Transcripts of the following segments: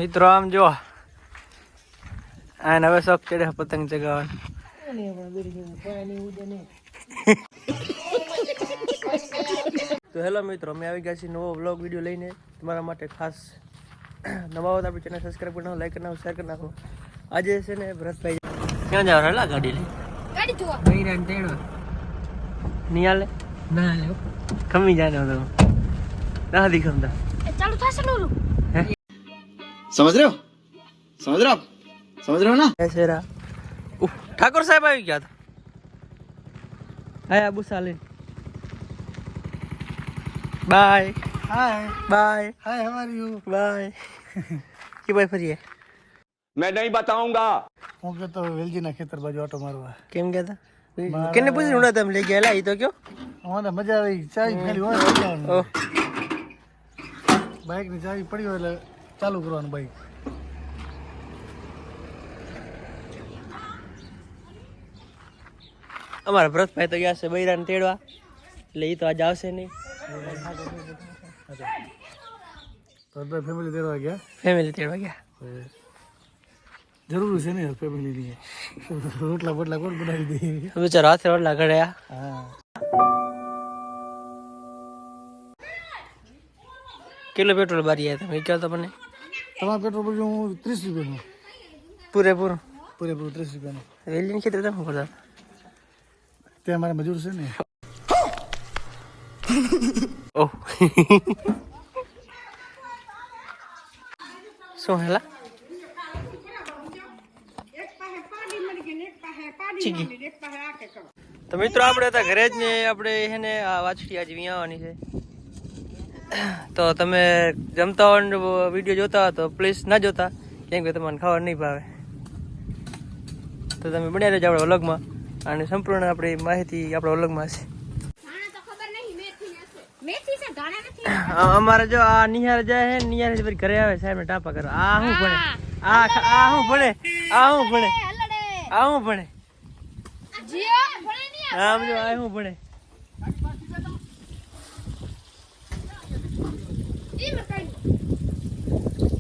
મિત્રો આમ જો આ નવે શોખ ચડે પતંગ ચગાવવાનો. તો હેલો મિત્રો, અમે આવી ગયા છીએ નવો વ્લોગ વિડીયો લઈને તમારા માટે ખાસ. નવા હોય તો આપણી ચેનલ સબસ્ક્રાઈબ કરી નાખો, લાઈક કરી નાખો, શેર કરી નાખો. આજે છે ને ભરતભાઈ ક્યાં જવાનું? હેલા ગાડી લઈ ગાડી જોવા બૈરાન તેડવા નહીં હાલે ના હાલે ખમી જાય ને ના દી ખમતા ચાલુ થશે ને ઓલું समझ रहे हो आप समझ रहे हो ना ऐसे रहा. ठाकुर साहब આવી ગયા હતા. Hi Abu Salin. Bye. Hi bye. Hi how are you bye. કે ભાઈ ફરીએ मैं नहीं बताऊंगा. હું કહેતો વેલજી ના ખેતર બાજુ ઓટો મારવા કેમ ગયા હતા? કેને પૂછ્યું ઉણા તમે લઈ ગયા? એ તો કયો મને મજા આવી. ચાવી ખાલી હોય ઓહ બાઇક ની ચાવી પડી હોય એટલે ચાલુ કરવાનું બાઇક. અમારા ભરતભાઈ તો ગયા છે બૈરાને તેડવા, એટલે એ તો આજે આવશે નહીં. તો ફેમિલી તેડવા ગયા. ફેમિલી તેડવા ગયા. જરૂરી છે ને ફેમિલી ની. રોટલા બોટલા કોણ બનાવી દે? બિચારો હાથે રોટલા ઘડ્યા. હા કિલો પેટ્રોલ બારી આવ્યા તમે કહો તો મને. તમારા પેટ્રોલ પર હું 30 રૂપિયાનું પૂરેપૂરું પૂરેપૂરું 30 રૂપિયાનું. વેલીની ખેતર તમે કરતા ત્યાં મારે મજૂર છે ને. ઓહ શું હેલા તો મિત્રો આપણે હતા ઘરે જ ને. આપણે એને આ વાછડી આજે વિયાવાની છે. તો તમે જમતા હોય વિડીયો જોતા હોય તો પ્લીઝ ના જોતા, કેમ કે તમને ખાવા નહીં ભાવે. તો તમે બન્યા રહેજો આપણા વ્લોગમાં, અને સંપૂર્ણ આપણી માહિતી આપણા વ્લોગમાં છે. અમારે જો આ નિહાર જાય છે, નિહાર પછી ઘરે આવે સાહેબ ને ટાપા કરવા. આ શું ભણે? આ શું ભણે? આ શું ભણે? આ શું ભણે? આમ જો આ શું ભણે?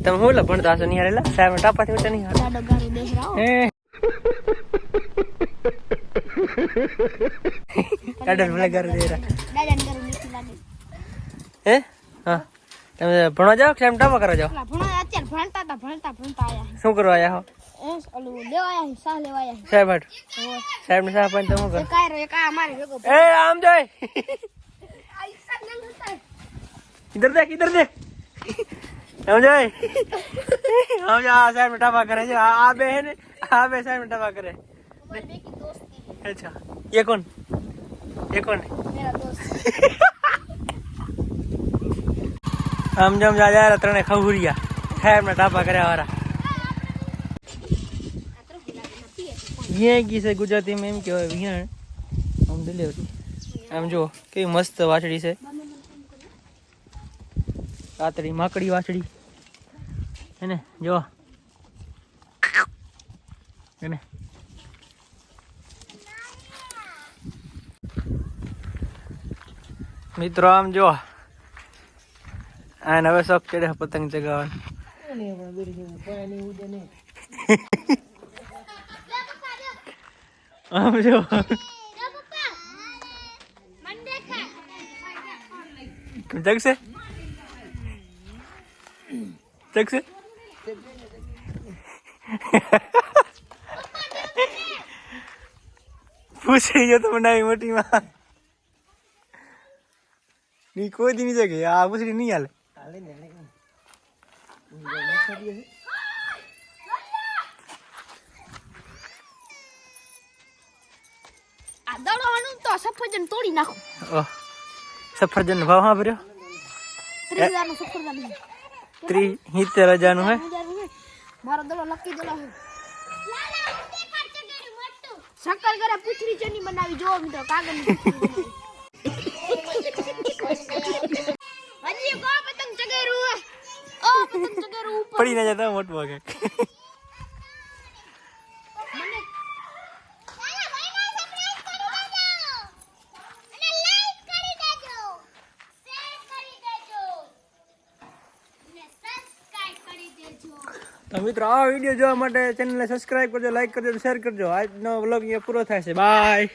તમે શું લા ભણતા હશો નિહારેલા? સાહેબ ટાપાથી ઊંચા નહીં હારે. દાદા ભલે ઘર દે હે. હા તમે ભણવા જાઓ કે ટાપા કરવા જાઓ? શું કરવા આવ્યા હો? સાહેબ હાટ સાહેબ ને સાહેબ તમે શું કરો? એ આમ જોઈ ઇધર દેખ ઇધર દેખ સમજો સમજો. આ સાહેબ ટાપા કરે છે. આ બે હે ને, આ બે સાહેબ ટાપા કરે. અચ્છા ये कौन આમ જમ જા ત્રણે ખવુરિયા સાહેબ ને ટાપા કર્યા વાળા. વિયાણ કી છે ગુજરાતીમાં એમ કહેવાય વિયાણ. આમ ડિલિવરી આમ જો કેવી મસ્ત વાછડી છે. કાતરી માકડી વાછડી એને જો એને. મિત્રો આમ જો આ નવે શોખ ચડે પતંગ ચગાવવાનો. આમ જો જગશે જગશે પૂછી જો તો બનાવી મોટી માં ની કોઈ દી નહીં જગે. આ પૂછડી નહીં હાલે. સફરજન તોડી નાખો. સફરજન નો ભાવ હા ભર્યો 73,000 નું હે. મારો દડો લકી દડો હે. શક્કર કરે પૂછડી ચની બનાવી જો મિત્રો કાગળ ની. હજી કો પતંગ ચગેરું. ઓ પતંગ ચગેરું ઉપર પડી ના જતા મોટું વાગે. તો મિત્રો આ વિડીયો જોવા માટે ચેનલને સબસ્ક્રાઇબ કરજો, લાઈક કરજો, શેર કરજો. આજનો વ્લોગ અહીંયા પૂરો થાય છે. બાય.